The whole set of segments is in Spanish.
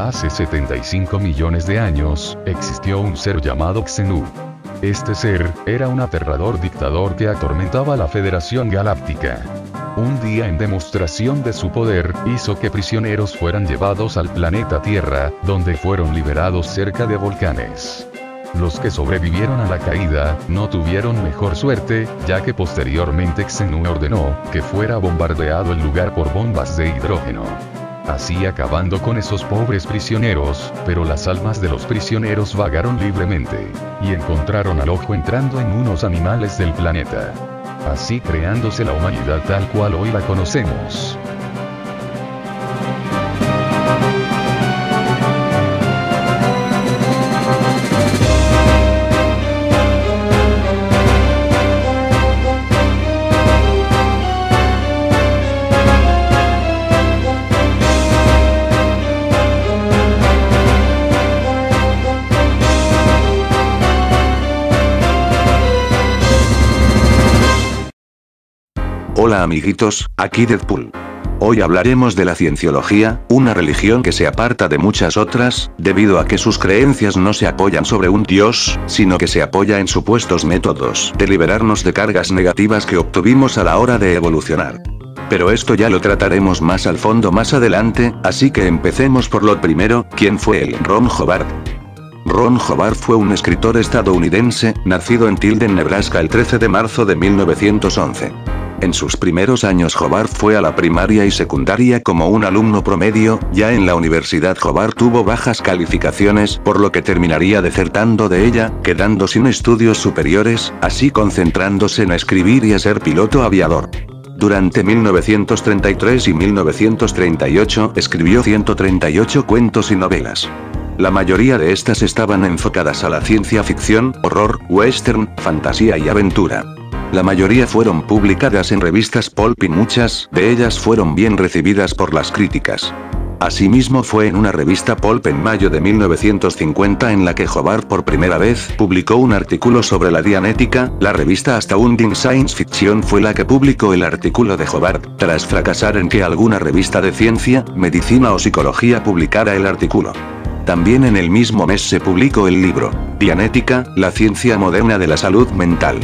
Hace 75 millones de años, existió un ser llamado Xenu. Este ser, era un aterrador dictador que atormentaba a la Federación Galáctica. Un día, en demostración de su poder, hizo que prisioneros fueran llevados al planeta Tierra, donde fueron liberados cerca de volcanes. Los que sobrevivieron a la caída, no tuvieron mejor suerte, ya que posteriormente Xenu ordenó que fuera bombardeado el lugar por bombas de hidrógeno. Así acabando con esos pobres prisioneros, pero las almas de los prisioneros vagaron libremente, y encontraron al ojo entrando en unos animales del planeta. Así creándose la humanidad tal cual hoy la conocemos. Hola amiguitos, aquí Deadpool. Hoy hablaremos de la cienciología, una religión que se aparta de muchas otras, debido a que sus creencias no se apoyan sobre un dios, sino que se apoya en supuestos métodos de liberarnos de cargas negativas que obtuvimos a la hora de evolucionar. Pero esto ya lo trataremos más al fondo más adelante, así que empecemos por lo primero, ¿quién fue el Ron Hubbard? Ron Hubbard fue un escritor estadounidense, nacido en Tilden, Nebraska el 13 de marzo de 1911. En sus primeros años Hubbard fue a la primaria y secundaria como un alumno promedio, ya en la universidad Hubbard tuvo bajas calificaciones, por lo que terminaría desertando de ella, quedando sin estudios superiores, así concentrándose en escribir y a ser piloto aviador. Durante 1933 y 1938 escribió 138 cuentos y novelas. La mayoría de estas estaban enfocadas a la ciencia ficción, horror, western, fantasía y aventura. La mayoría fueron publicadas en revistas pulp y muchas de ellas fueron bien recibidas por las críticas. Asimismo fue en una revista pulp en mayo de 1950 en la que Hubbard por primera vez publicó un artículo sobre la Dianética. La revista Astounding Science Fiction fue la que publicó el artículo de Hubbard, tras fracasar en que alguna revista de ciencia, medicina o psicología publicara el artículo. También en el mismo mes se publicó el libro, Dianética, la ciencia moderna de la salud mental.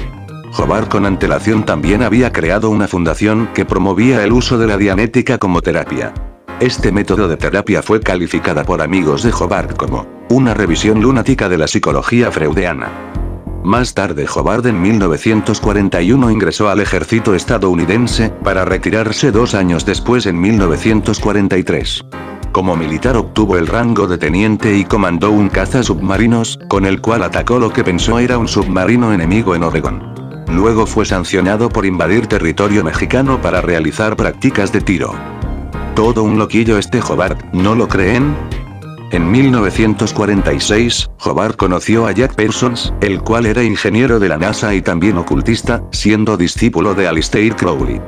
Hubbard con antelación también había creado una fundación que promovía el uso de la Dianética como terapia. Este método de terapia fue calificada por amigos de Hubbard como una revisión lunática de la psicología freudiana. Más tarde Hubbard en 1941 ingresó al ejército estadounidense, para retirarse 2 años después en 1943. Como militar obtuvo el rango de teniente y comandó un cazasubmarinos, con el cual atacó lo que pensó era un submarino enemigo en Oregón. Luego fue sancionado por invadir territorio mexicano para realizar prácticas de tiro. Todo un loquillo este Hubbard, ¿no lo creen? En 1946, Hubbard conoció a Jack Parsons, el cual era ingeniero de la NASA y también ocultista, siendo discípulo de Aleister Crowley.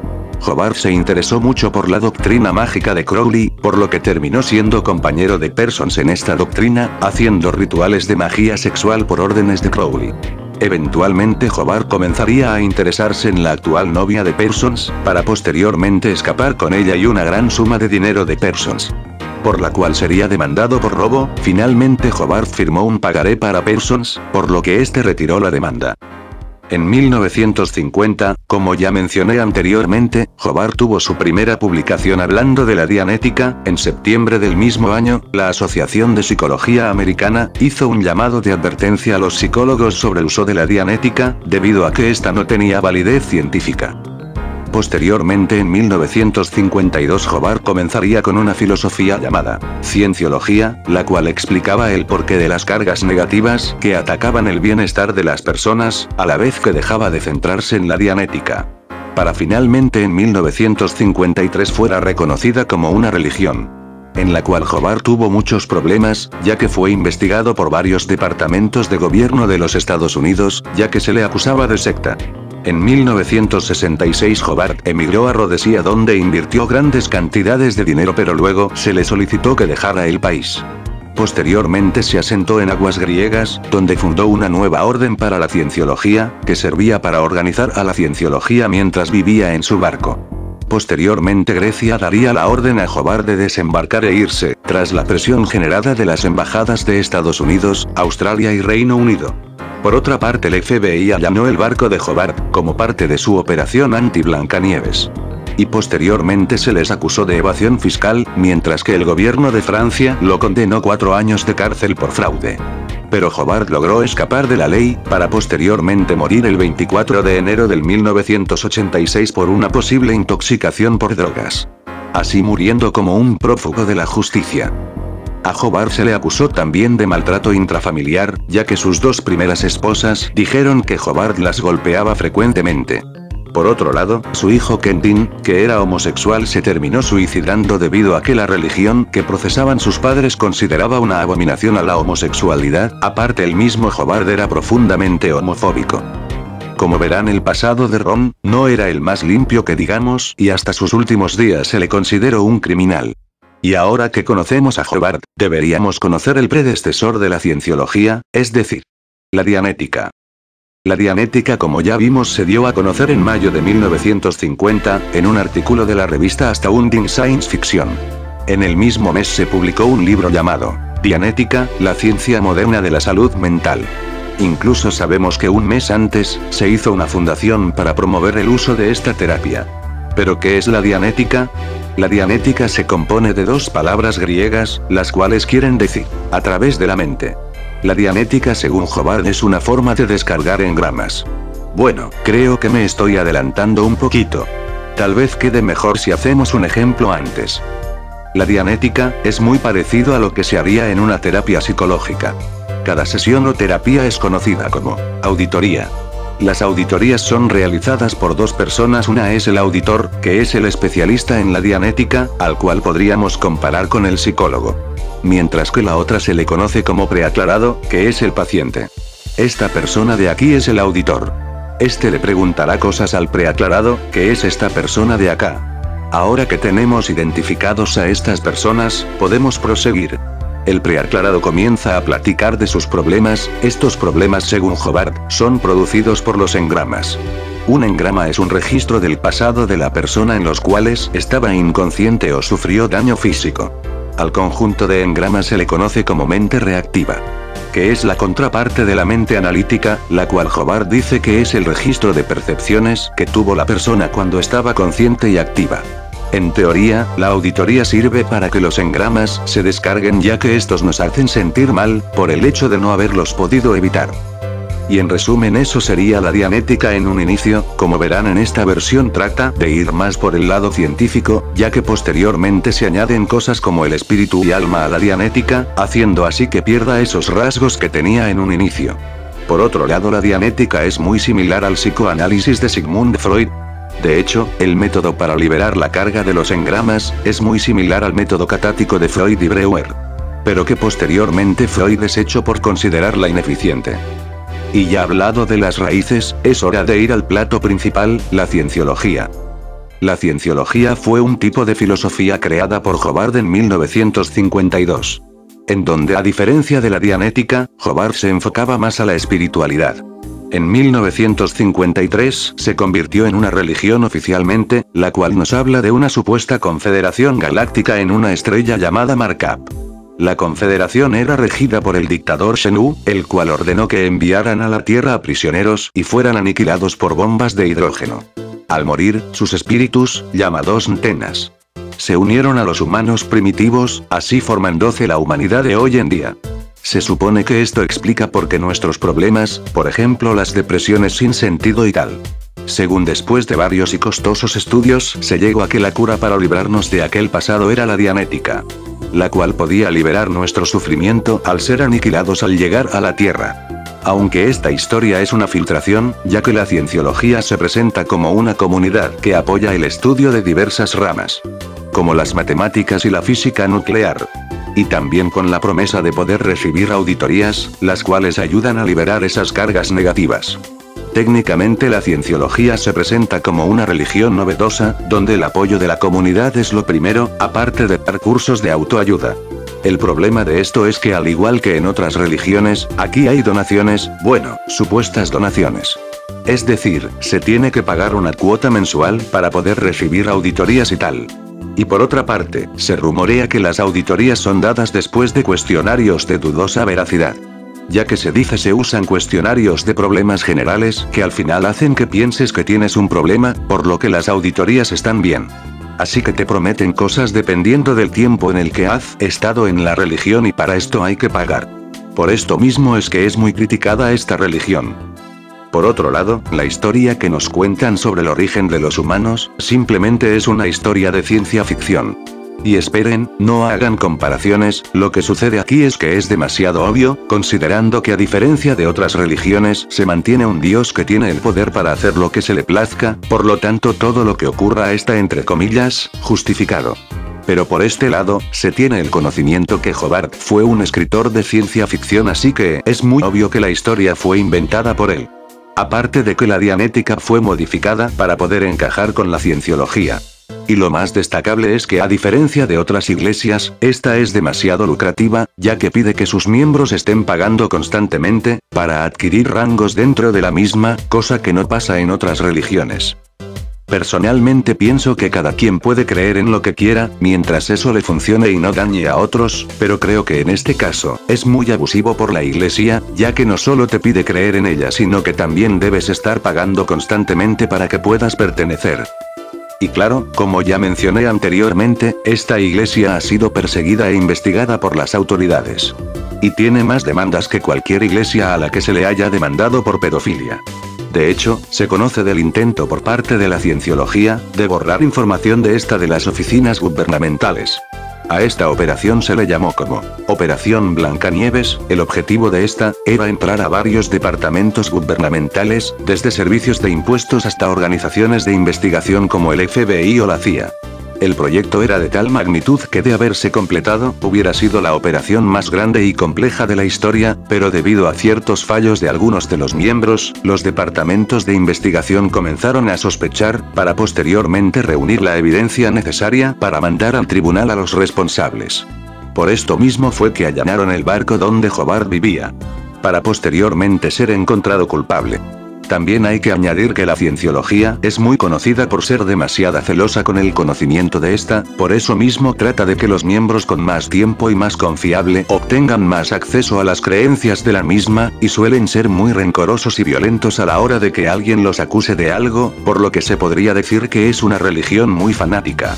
Hubbard se interesó mucho por la doctrina mágica de Crowley, por lo que terminó siendo compañero de Parsons en esta doctrina, haciendo rituales de magia sexual por órdenes de Crowley. Eventualmente Hubbard comenzaría a interesarse en la actual novia de Parsons, para posteriormente escapar con ella y una gran suma de dinero de Parsons, por la cual sería demandado por robo. Finalmente Hubbard firmó un pagaré para Parsons, por lo que este retiró la demanda. En 1950, como ya mencioné anteriormente, Hubbard tuvo su primera publicación hablando de la Dianética. En septiembre del mismo año, la Asociación de Psicología Americana hizo un llamado de advertencia a los psicólogos sobre el uso de la Dianética, debido a que esta no tenía validez científica. Posteriormente en 1952 Hubbard comenzaría con una filosofía llamada cienciología, la cual explicaba el porqué de las cargas negativas que atacaban el bienestar de las personas, a la vez que dejaba de centrarse en la Dianética, para finalmente en 1953 fuera reconocida como una religión, en la cual Hubbard tuvo muchos problemas, ya que fue investigado por varios departamentos de gobierno de los Estados Unidos, ya que se le acusaba de secta. En 1966 Hubbard emigró a Rhodesia, donde invirtió grandes cantidades de dinero, pero luego se le solicitó que dejara el país. Posteriormente se asentó en aguas griegas, donde fundó una nueva orden para la cienciología, que servía para organizar a la cienciología mientras vivía en su barco. Posteriormente Grecia daría la orden a Hobart de desembarcar e irse, tras la presión generada de las embajadas de Estados Unidos, Australia y Reino Unido. Por otra parte, el FBI allanó el barco de Hobart, como parte de su operación anti-Blancanieves. Y posteriormente se les acusó de evasión fiscal, mientras que el gobierno de Francia lo condenó 4 años de cárcel por fraude. Pero Hobart logró escapar de la ley, para posteriormente morir el 24 de enero del 1986 por una posible intoxicación por drogas. Así muriendo como un prófugo de la justicia. A Hobart se le acusó también de maltrato intrafamiliar, ya que sus 2 primeras esposas dijeron que Hobart las golpeaba frecuentemente. Por otro lado, su hijo Quentin, que era homosexual, se terminó suicidando debido a que la religión que profesaban sus padres consideraba una abominación a la homosexualidad. Aparte, el mismo Hobart era profundamente homofóbico. Como verán, el pasado de Ron no era el más limpio que digamos, y hasta sus últimos días se le consideró un criminal. Y ahora que conocemos a Hobart, deberíamos conocer el predecesor de la cienciología, es decir, la dianética. La dianética, como ya vimos, se dio a conocer en mayo de 1950, en un artículo de la revista Astounding Science Fiction. En el mismo mes se publicó un libro llamado Dianética, la ciencia moderna de la salud mental. Incluso sabemos que un mes antes, se hizo una fundación para promover el uso de esta terapia. ¿Pero qué es la dianética? La dianética se compone de 2 palabras griegas, las cuales quieren decir, a través de la mente. La dianética, según Hobart, es una forma de descargar engramas. Bueno, creo que me estoy adelantando un poquito. Tal vez quede mejor si hacemos un ejemplo antes. La dianética es muy parecido a lo que se haría en una terapia psicológica. Cada sesión o terapia es conocida como auditoría. Las auditorías son realizadas por 2 personas. Una es el auditor, que es el especialista en la dianética, al cual podríamos comparar con el psicólogo. Mientras que la otra se le conoce como preaclarado, que es el paciente. Esta persona de aquí es el auditor. Este le preguntará cosas al preaclarado, que es esta persona de acá. Ahora que tenemos identificados a estas personas, podemos proseguir. El preaclarado comienza a platicar de sus problemas. Estos problemas, según Hobart, son producidos por los engramas. Un engrama es un registro del pasado de la persona en los cuales estaba inconsciente o sufrió daño físico. Al conjunto de engramas se le conoce como mente reactiva, que es la contraparte de la mente analítica, la cual Hobart dice que es el registro de percepciones que tuvo la persona cuando estaba consciente y activa. En teoría, la auditoría sirve para que los engramas se descarguen, ya que estos nos hacen sentir mal, por el hecho de no haberlos podido evitar. Y en resumen, eso sería la dianética en un inicio. Como verán, en esta versión trata de ir más por el lado científico, ya que posteriormente se añaden cosas como el espíritu y alma a la dianética, haciendo así que pierda esos rasgos que tenía en un inicio. Por otro lado, la dianética es muy similar al psicoanálisis de Sigmund Freud. De hecho, el método para liberar la carga de los engramas es muy similar al método catático de Freud y Breuer, pero que posteriormente Freud desechó por considerarla ineficiente. Y ya hablado de las raíces, es hora de ir al plato principal, la cienciología. La cienciología fue un tipo de filosofía creada por Hobart en 1952. En donde, a diferencia de la dianética, Hobart se enfocaba más a la espiritualidad. En 1953 se convirtió en una religión oficialmente, la cual nos habla de una supuesta confederación galáctica en una estrella llamada Markup. La confederación era regida por el dictador Shenhu, el cual ordenó que enviaran a la Tierra a prisioneros y fueran aniquilados por bombas de hidrógeno. Al morir, sus espíritus, llamados Ntenas, se unieron a los humanos primitivos, así formándose la humanidad de hoy en día. Se supone que esto explica por qué nuestros problemas, por ejemplo las depresiones sin sentido y tal. Según después de varios y costosos estudios, se llegó a que la cura para librarnos de aquel pasado era la dianética, la cual podía liberar nuestro sufrimiento al ser aniquilados al llegar a la Tierra. Aunque esta historia es una filtración, ya que la cienciología se presenta como una comunidad que apoya el estudio de diversas ramas, como las matemáticas y la física nuclear. Y también con la promesa de poder recibir auditorías, las cuales ayudan a liberar esas cargas negativas. Técnicamente la cienciología se presenta como una religión novedosa, donde el apoyo de la comunidad es lo primero, aparte de dar cursos de autoayuda. El problema de esto es que, al igual que en otras religiones, aquí hay donaciones, bueno, supuestas donaciones. Es decir, se tiene que pagar una cuota mensual para poder recibir auditorías y tal. Y por otra parte, se rumorea que las auditorías son dadas después de cuestionarios de dudosa veracidad. Ya que se dice se usan cuestionarios de problemas generales que al final hacen que pienses que tienes un problema, por lo que las auditorías están bien. Así que te prometen cosas dependiendo del tiempo en el que has estado en la religión y para esto hay que pagar. Por esto mismo es que es muy criticada esta religión. Por otro lado, la historia que nos cuentan sobre el origen de los humanos, simplemente es una historia de ciencia ficción. Y esperen, no hagan comparaciones, lo que sucede aquí es que es demasiado obvio, considerando que a diferencia de otras religiones se mantiene un Dios que tiene el poder para hacer lo que se le plazca, por lo tanto todo lo que ocurra está entre comillas, justificado. Pero por este lado, se tiene el conocimiento que Hobart fue un escritor de ciencia ficción, así que es muy obvio que la historia fue inventada por él. Aparte de que la dianética fue modificada para poder encajar con la cienciología. Y lo más destacable es que a diferencia de otras iglesias, esta es demasiado lucrativa, ya que pide que sus miembros estén pagando constantemente, para adquirir rangos dentro de la misma, cosa que no pasa en otras religiones. Personalmente pienso que cada quien puede creer en lo que quiera, mientras eso le funcione y no dañe a otros, pero creo que en este caso, es muy abusivo por la iglesia, ya que no solo te pide creer en ella sino que también debes estar pagando constantemente para que puedas pertenecer. Y claro, como ya mencioné anteriormente, esta iglesia ha sido perseguida e investigada por las autoridades. Y tiene más demandas que cualquier iglesia a la que se le haya demandado por pedofilia. De hecho, se conoce del intento por parte de la cienciología, de borrar información de esta de las oficinas gubernamentales. A esta operación se le llamó como Operación Blancanieves. El objetivo de esta era entrar a varios departamentos gubernamentales, desde servicios de impuestos hasta organizaciones de investigación como el FBI o la CIA. El proyecto era de tal magnitud que de haberse completado, hubiera sido la operación más grande y compleja de la historia, pero debido a ciertos fallos de algunos de los miembros, los departamentos de investigación comenzaron a sospechar, para posteriormente reunir la evidencia necesaria para mandar al tribunal a los responsables. Por esto mismo fue que allanaron el barco donde Hobart vivía. Para posteriormente ser encontrado culpable. También hay que añadir que la cienciología es muy conocida por ser demasiado celosa con el conocimiento de esta, por eso mismo trata de que los miembros con más tiempo y más confiable obtengan más acceso a las creencias de la misma, y suelen ser muy rencorosos y violentos a la hora de que alguien los acuse de algo, por lo que se podría decir que es una religión muy fanática.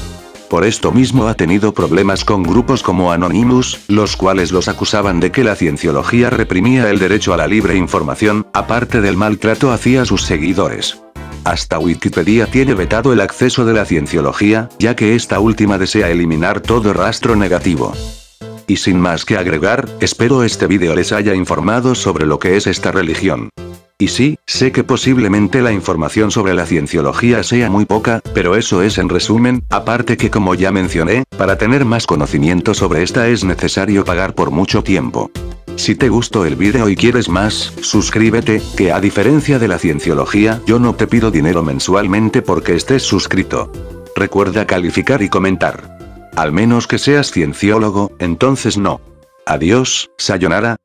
Por esto mismo ha tenido problemas con grupos como Anonymous, los cuales los acusaban de que la cienciología reprimía el derecho a la libre información, aparte del maltrato hacia sus seguidores. Hasta Wikipedia tiene vetado el acceso de la cienciología, ya que esta última desea eliminar todo rastro negativo. Y sin más que agregar, espero este vídeo les haya informado sobre lo que es esta religión. Y sí, sé que posiblemente la información sobre la cienciología sea muy poca, pero eso es en resumen, aparte que como ya mencioné, para tener más conocimiento sobre esta es necesario pagar por mucho tiempo. Si te gustó el vídeo y quieres más, suscríbete, que a diferencia de la cienciología, yo no te pido dinero mensualmente porque estés suscrito. Recuerda calificar y comentar. Al menos que seas cienciólogo, entonces no. Adiós, sayonara.